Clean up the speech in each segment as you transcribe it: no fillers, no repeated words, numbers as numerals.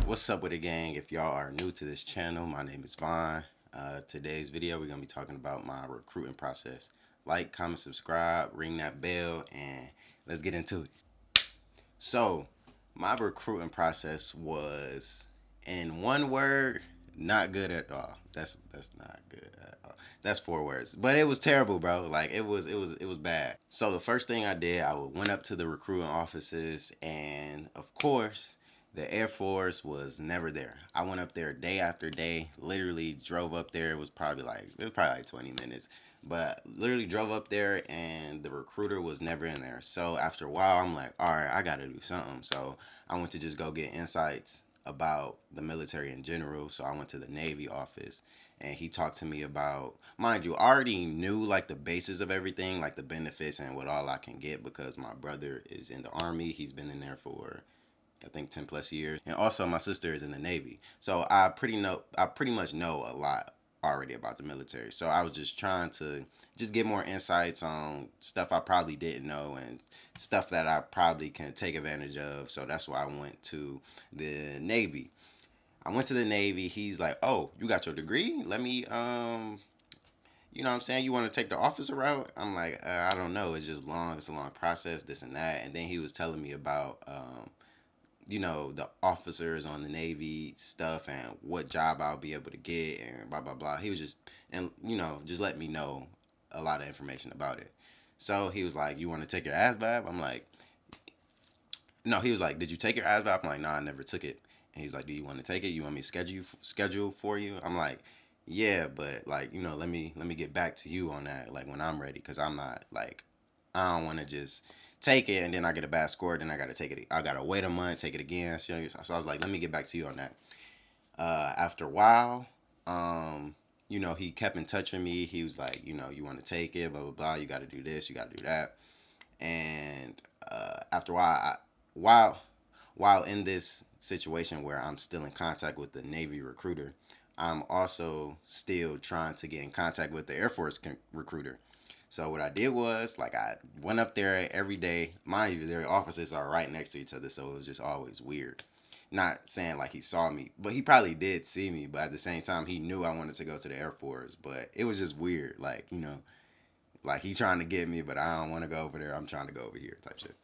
What's up with the gang? If y'all are new to this channel, my name is Vaughn. Today's video, we're going to be talking about my recruiting process. Like, comment, subscribe, ring that bell, and let's get into it. So, my recruiting process was, in one word, not good at all. That's not good at all. That's 4 words, but it was terrible, bro. Like it was bad. So the first thing I did, I went up to the recruiting offices, and of course, the Air Force was never there. I went up there day after day. Literally drove up there. It was probably like 20 minutes, but literally drove up there, and the recruiter was never in there. So after a while, I'm like, all right, I got to do something. So I went to just go get insights about the military in general. So I went to the Navy office, and he talked to me about, mind you, I already knew like the basis of everything, like the benefits and what all I can get, because my brother is in the Army. He's been in there for I think 10 plus years. And also my sister is in the Navy. So I pretty much know a lot already about the military. So I was just trying to just get more insights on stuff I probably didn't know, and stuff that I probably can take advantage of. So that's why I went to the Navy. I went to the Navy. He's like, "Oh, you got your degree? Let me you know what I'm saying? You want to take the officer route?" I'm like, I don't know. It's just long. It's a long process, this and that. And then he was telling me about the officers on the Navy stuff and what job I'll be able to get and blah blah blah. He was just, and just let me know a lot of information about it. So he was like, "You want to take your ASVAB?" I'm like, "No." He was like, "Did you take your ASVAB?" I'm like, "No, I never took it." And he's like, "Do you want to take it? You want me to schedule for you?" I'm like, "Yeah, but like, let me get back to you on that, like, when I'm ready, cuz I'm not like, I don't want to just take it and then I get a bad score, then I got to take it. I got to wait a month, take it again." So I was like, "Let me get back to you on that." After a while, he kept in touch with me. He was like, "You want to take it, blah blah blah. You got to do this, you got to do that." And after a while, while in this situation where I'm still in contact with the Navy recruiter, I'm also still trying to get in contact with the Air Force recruiter. So what I did was, like, I went up there every day. Mind you, their offices are right next to each other, so it was just always weird. Not saying like he saw me, but he probably did see me. But at the same time, he knew I wanted to go to the Air Force. But it was just weird, like he trying to get me, but I don't want to go over there. I'm trying to go over here, type shit.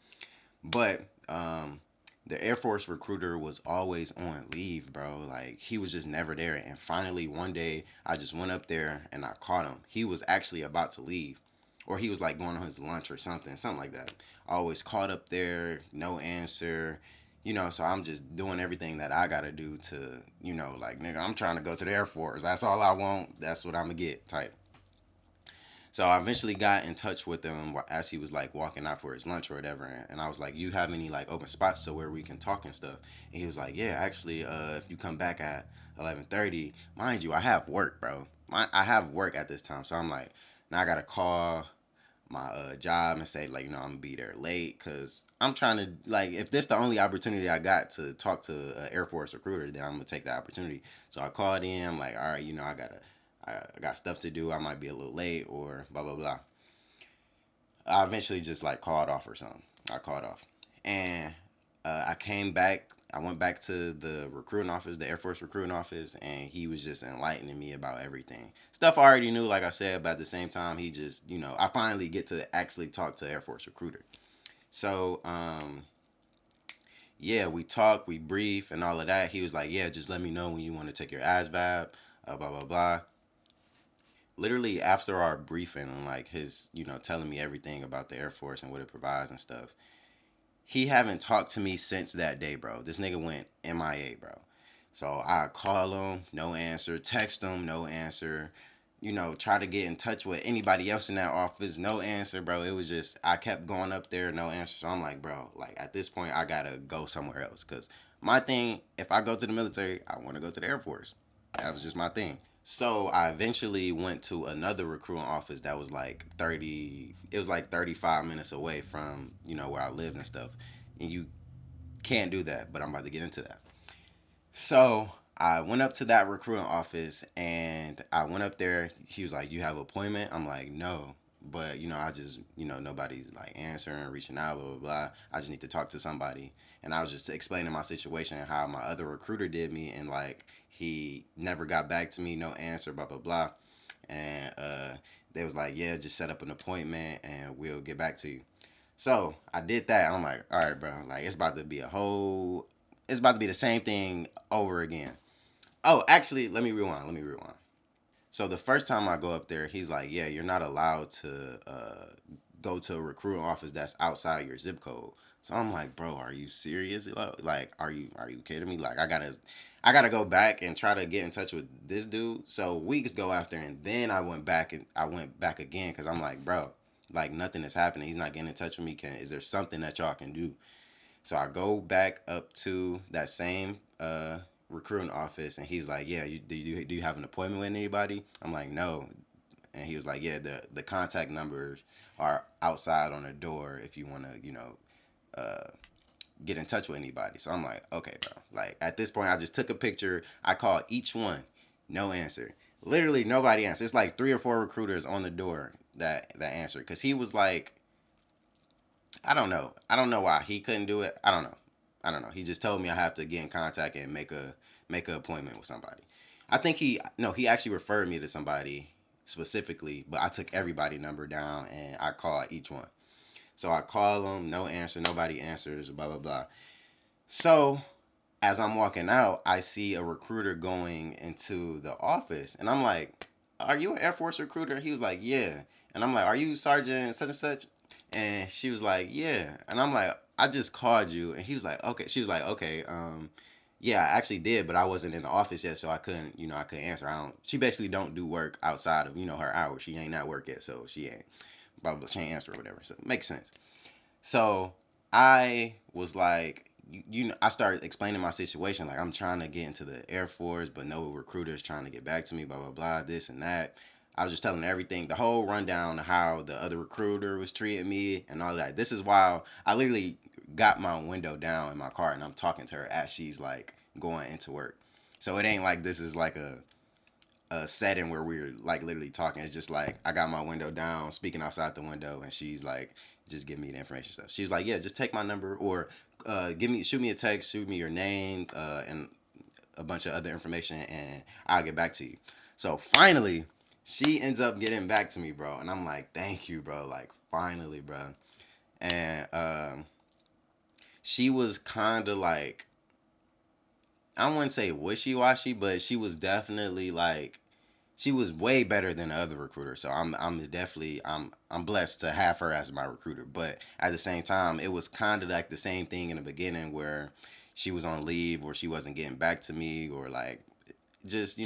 But the Air Force recruiter was always on leave, bro. Like, he was just never there. And finally, one day, I just went up there and I caught him. He was actually about to leave, or he was like going on his lunch or something like that. Always caught up there, no answer. So I'm just doing everything that I gotta do to, like, nigga, I'm trying to go to the Air Force. That's all I want. That's what I'm gonna get, type. So I eventually got in touch with him as he was like walking out for his lunch or whatever, and I was like, "You have any like open spots to where we can talk and stuff?" And he was like, "Yeah, actually, if you come back at 11:30, mind you, I have work, bro. I have work at this time." So I'm like, now I gotta call my job and say, like, I'm gonna be there late, because I'm trying to, like, if this the only opportunity I got to talk to an Air Force recruiter, then I'm gonna take the opportunity. So I called in. I'm like, all right, I got stuff to do. I might be a little late or blah blah blah. I eventually just like called off or something. I called off, and I came back. I went back to the recruiting office, the Air Force recruiting office, and he was just enlightening me about everything. Stuff I already knew, like I said, but at the same time, he just, I finally get to actually talk to Air Force recruiter. So, yeah, we talked, we brief, and all of that. He was like, "Yeah, just let me know when you want to take your ASVAB, blah blah blah." Literally after our briefing and like his, telling me everything about the Air Force and what it provides and stuff, he haven't talked to me since that day, bro. This nigga went MIA, bro. So I call him, no answer. Text him, no answer. Try to get in touch with anybody else in that office, no answer, bro. It was just, I kept going up there, no answer. So I'm like, bro, like, at this point, I gotta go somewhere else. Cause my thing, if I go to the military, I want to go to the Air Force. That was just my thing. So I eventually went to another recruiting office that was like 30, it was like 35 minutes away from, where I lived and stuff. And you can't do that, but I'm about to get into that. So I went up to that recruiting office, and I went up there. He was like, "You have an appointment?" I'm like, "No." but I just nobody's like answering, reaching out, blah blah blah. I just need to talk to somebody. And I was just explaining my situation and how my other recruiter did me, and like he never got back to me, no answer, blah blah blah. And they was like, yeah, just set up an appointment and we'll get back to you. So I did that. I'm like, all right, bro, like it's about to be the same thing over again. Oh, actually, let me rewind. So the first time I go up there, he's like, "Yeah, you're not allowed to go to a recruiting office that's outside your zip code." So I'm like, "Bro, are you serious? Like, are you kidding me? Like, I gotta go back and try to get in touch with this dude." So weeks go after, and then I went back again because I'm like, "Bro, like nothing is happening. He's not getting in touch with me. Is there something that y'all can do?" So I go back up to that same recruiting office, and he's like, "Yeah, do you have an appointment with anybody?" I'm like, "No," and he was like, "Yeah, the contact numbers are outside on the door if you want to, uh, get in touch with anybody." So I'm like, "Okay, bro." Like at this point, I just took a picture. I called each one, no answer. Literally nobody answered. It's like three or four recruiters on the door that answered because he was like, I don't know. I don't know why he couldn't do it. I don't know. I don't know. He just told me I have to get in contact and make a appointment with somebody. I think he actually referred me to somebody specifically, but I took everybody number down and I called each one. So I call them, no answer, nobody answers, blah blah blah. So as I'm walking out, I see a recruiter going into the office, and I'm like, "Are you an Air Force recruiter?" He was like, "Yeah," and I'm like, "Are you Sergeant such and such?" And she was like, "Yeah," and I'm like, "I just called you," and he was like, "Okay." She was like, "Okay, yeah, I actually did, but I wasn't in the office yet, so I couldn't answer. I don't. She basically don't do work outside of her hours. She ain't at work yet, so she ain't, blah blah. She ain't answer or whatever. So it makes sense. So I was like, I started explaining my situation. Like, I'm trying to get into the Air Force, but no recruiter is trying to get back to me, blah, blah, blah, this and that. I was just telling everything, the whole rundown of how the other recruiter was treating me and all that. This is why I literally got my window down in my car and I'm talking to her as she's like going into work. So it ain't like this is like a setting where we're like literally talking. It's just like I got my window down, speaking outside the window, and she's like, just give me the information stuff. She's like, yeah, just take my number or shoot me a text, shoot me your name, and a bunch of other information, and I'll get back to you. So finally, she ends up getting back to me, bro, and I'm like, thank you, bro, like finally, bro. And she was kind of like, I wouldn't say wishy washy, but she was definitely like she was way better than the other recruiter. So I'm blessed to have her as my recruiter. But at the same time, it was kind of like the same thing in the beginning where she was on leave or she wasn't getting back to me or like just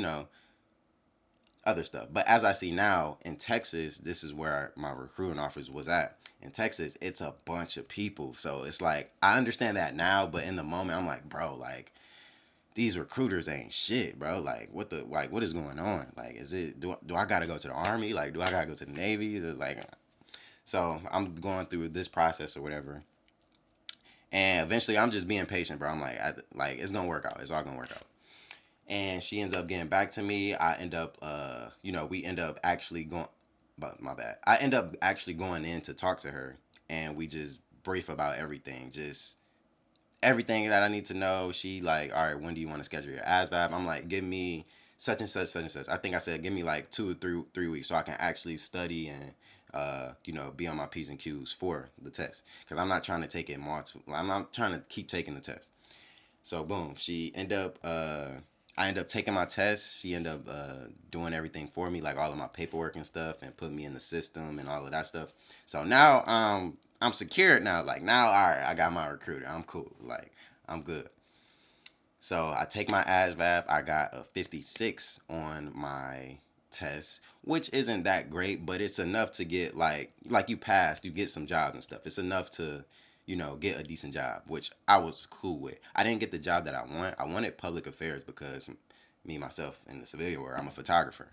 other stuff. But as I see now in Texas, this is where my recruiting office was at. In Texas, it's a bunch of people. So it's like I understand that now, but in the moment I'm like, bro, like these recruiters ain't shit, bro. Like, what is going on? Like, do I gotta go to the army? Like, do I gotta go to the navy? Like, so I'm going through this process or whatever, and eventually I'm just being patient, bro. I'm like, like it's gonna work out. It's all gonna work out. And she ends up getting back to me. I end up, we end up actually going. But my bad. I end up actually going in to talk to her, and we just brief about everything, just everything that I need to know. She like, all right, when do you want to schedule your ASVAB? I'm like, give me such and such, such and such. I think I said, give me like 2 or 3 weeks so I can actually study and be on my P's and Q's for the test. Because I'm not trying to take it multiple. I'm not trying to keep taking the test. So boom, I end up taking my test. She ended up doing everything for me, like all of my paperwork and stuff, and put me in the system and all of that stuff. So now I'm secured now. Like now, all right, I got my recruiter. I'm cool. Like I'm good. So I take my ASVAB. I got a 56 on my test, which isn't that great, but it's enough to get like you passed, you get some jobs and stuff. It's enough to get a decent job, which I was cool with. I didn't get the job that I want. I wanted public affairs because me myself in the civilian world, I'm a photographer.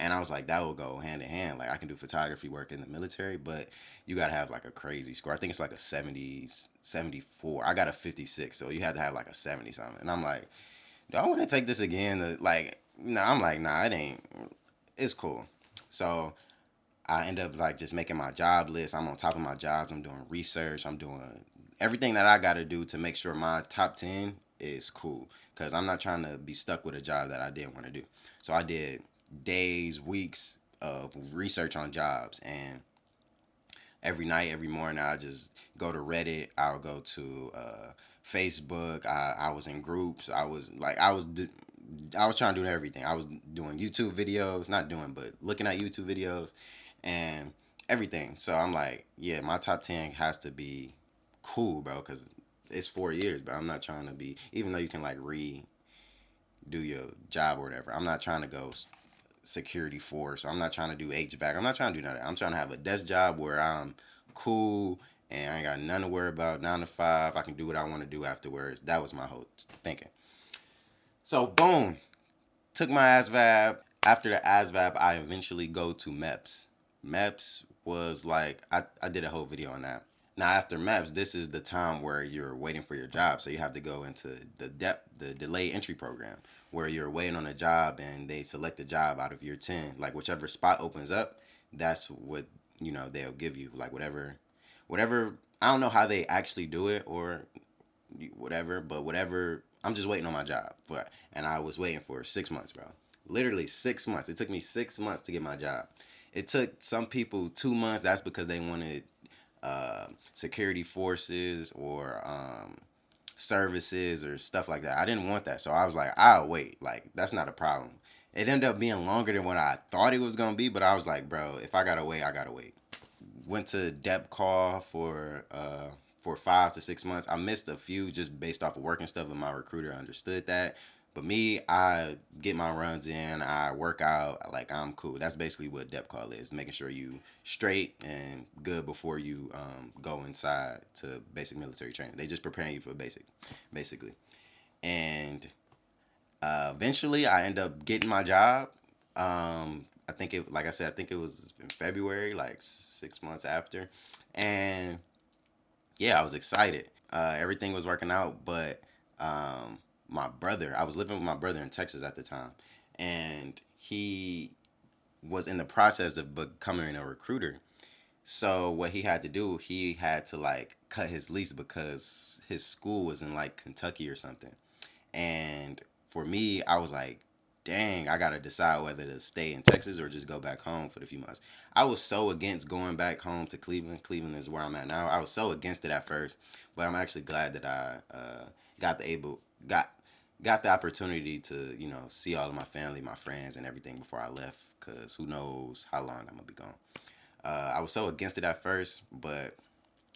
And I was like, that will go hand in hand. Like I can do photography work in the military, but you gotta have like a crazy score. I think it's like a 70, 74. I got a 56, so you had to have like a 70 something. And I'm like, do I want to take this again? Like, no, I'm like, nah, it ain't. It's cool. So I end up like just making my job list. I'm on top of my jobs. I'm doing research. I'm doing everything that I got to do to make sure my top 10 is cool. Because I'm not trying to be stuck with a job that I didn't want to do. So I did days, weeks of research on jobs. And every night, every morning, I just go to Reddit. I'll go to Facebook. I was in groups. I was trying to do everything. I was doing YouTube videos, not doing, but looking at YouTube videos and everything. So I'm like, yeah, my top 10 has to be cool, bro, because it's 4 years, but I'm not trying to be, even though you can like redo your job or whatever, I'm not trying to go security force. I'm not trying to do HVAC. I'm not trying to do none of that. I'm trying to have a desk job where I'm cool and I ain't got nothing to worry about. 9 to 5. I can do what I want to do afterwards. That was my whole thinking. So boom, took my ASVAB. After the ASVAB, I eventually go to MEPS. MEPS was like I did a whole video on that. Now after MEPS, this is the time where you're waiting for your job. So you have to go into the delay entry program, where you're waiting on a job and they select a job out of your 10. Like whichever spot opens up, that's what they'll give you. Like whatever. I don't know how they actually do it or whatever, but whatever. I'm just waiting on my job for, and I was waiting for 6 months, bro. Literally 6 months. It took me 6 months to get my job. It took some people 2 months. That's because they wanted security forces or services or stuff like that. I didn't want that, so I was like, I'll wait. Like that's not a problem. It ended up being longer than what I thought it was gonna be, but I was like, bro, if I gotta wait, I gotta wait. Went to dep call for 5 to 6 months. I missed a few just based off of work and stuff, but my recruiter understood that. But me, I get my runs in, I work out, like I'm cool. That's basically what dep call is, making sure you straight and good before you go inside to basic military training. They just preparing you for basic, basically. And eventually, I end up getting my job. I think it, like I said, I think it was in February, like 6 months after, and yeah, I was excited. Everything was working out, but my brother, I was living with my brother in Texas at the time, and he was in the process of becoming a recruiter. So what he had to do, he had to like cut his lease because his school was in like Kentucky or something. And for me, I was like, dang, I gotta decide whether to stay in Texas or just go back home for the few months. I was so against going back home to Cleveland. Cleveland is where I'm at now. I was so against it at first, but I'm actually glad that I got the able got the opportunity to see all of my family, my friends, and everything before I left. Cause who knows how long I'm gonna be gone. I was so against it at first, but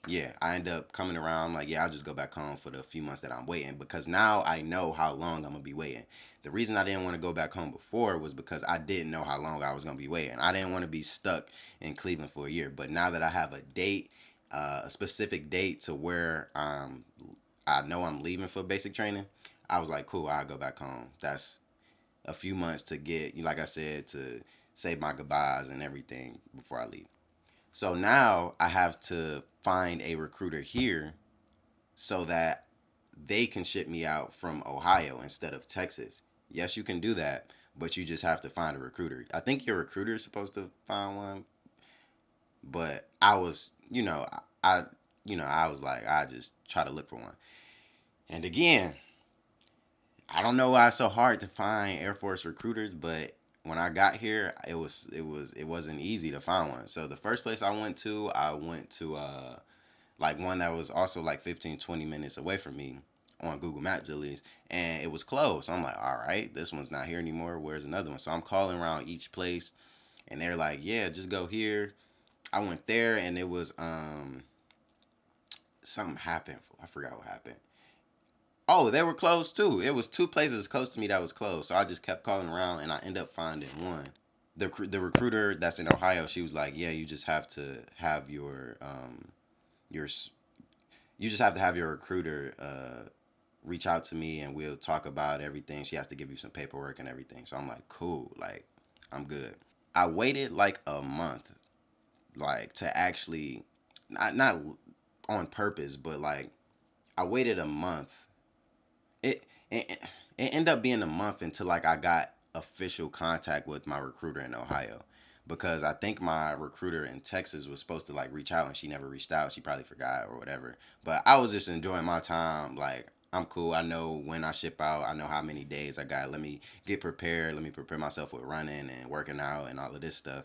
yeah, I end up coming around. I'm like, yeah, I'll just go back home for the few months that I'm waiting because now I know how long I'm gonna be waiting. The reason I didn't want to go back home before was because I didn't know how long I was gonna be waiting. I didn't want to be stuck in Cleveland for a year. But now that I have a date, a specific date to where I know I'm leaving for basic training, I was like, cool, I'll go back home. That's a few months to get, like I said, to say my goodbyes and everything before I leave. So now I have to find a recruiter here so that they can ship me out from Ohio instead of Texas. Yes, you can do that, but you just have to find a recruiter. I think your recruiter is supposed to find one, but I was, I was like, I just try to look for one. And again, I don't know why it's so hard to find Air Force recruiters, but when I got here, it wasn't easy to find one. So the first place I went to like one that was also like 15 20 minutes away from me on Google Maps at least, and it was closed. So I'm like, all right, this one's not here anymore. Where's another one? So I'm calling around each place, and they're like, yeah, just go here. I went there, and it was something happened. I forgot what happened. Oh, they were closed too. It was two places close to me that was closed. So I just kept calling around, and I ended up finding one. The recruiter that's in Ohio, she was like, yeah, you just have to have your you just have to have your recruiter reach out to me and we'll talk about everything. She has to give you some paperwork and everything. So I'm like, cool, like I'm good. I waited like a month, like to actually not on purpose, but like I waited a month. It ended up being a month until like I got official contact with my recruiter in Ohio. because I think my recruiter in Texas was supposed to like reach out and she never reached out. She probably forgot or whatever. But I was just enjoying my time. Like, I'm cool. I know when I ship out. I know how many days I got. Let me get prepared. Let me prepare myself with running and working out and all of this stuff.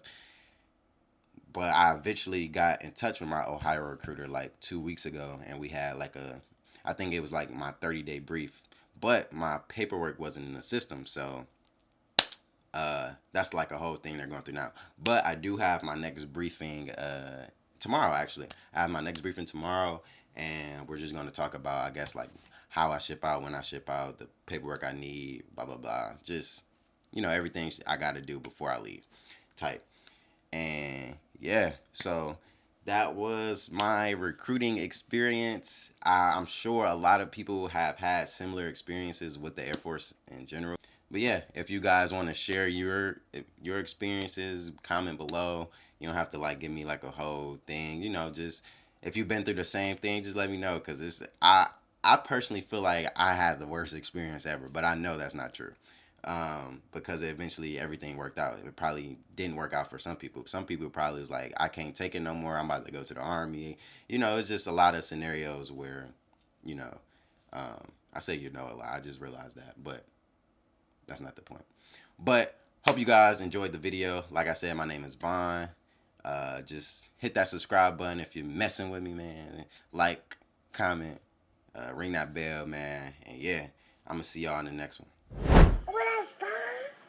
But I eventually got in touch with my Ohio recruiter like 2 weeks ago, and we had like I think it was like my 30-day brief. But my paperwork wasn't in the system, so that's like a whole thing they're going through now. But I do have my next briefing tomorrow. Actually, I have my next briefing tomorrow, and we're just going to talk about, I guess, like how I ship out, when I ship out, the paperwork I need, blah blah blah. Just everything I got to do before I leave, type. And yeah, so that was my recruiting experience. I'm sure a lot of people have had similar experiences with the Air Force in general. But yeah, if you guys want to share your experiences, comment below. You don't have to like give me like a whole thing. Just if you've been through the same thing, just let me know, because I personally feel like I had the worst experience ever, but I know that's not true. Because eventually everything worked out. It probably didn't work out for some people. Some people probably was like, I can't take it no more. I'm about to go to the army. It's just a lot of scenarios where, you know, I say a lot. I just realized that, but that's not the point. But hope you guys enjoyed the video. Like I said, my name is Vaughn. Just hit that subscribe button if you're messing with me, man. Like, comment, ring that bell, man. And yeah, I'm gonna see y'all in the next one. What is fun?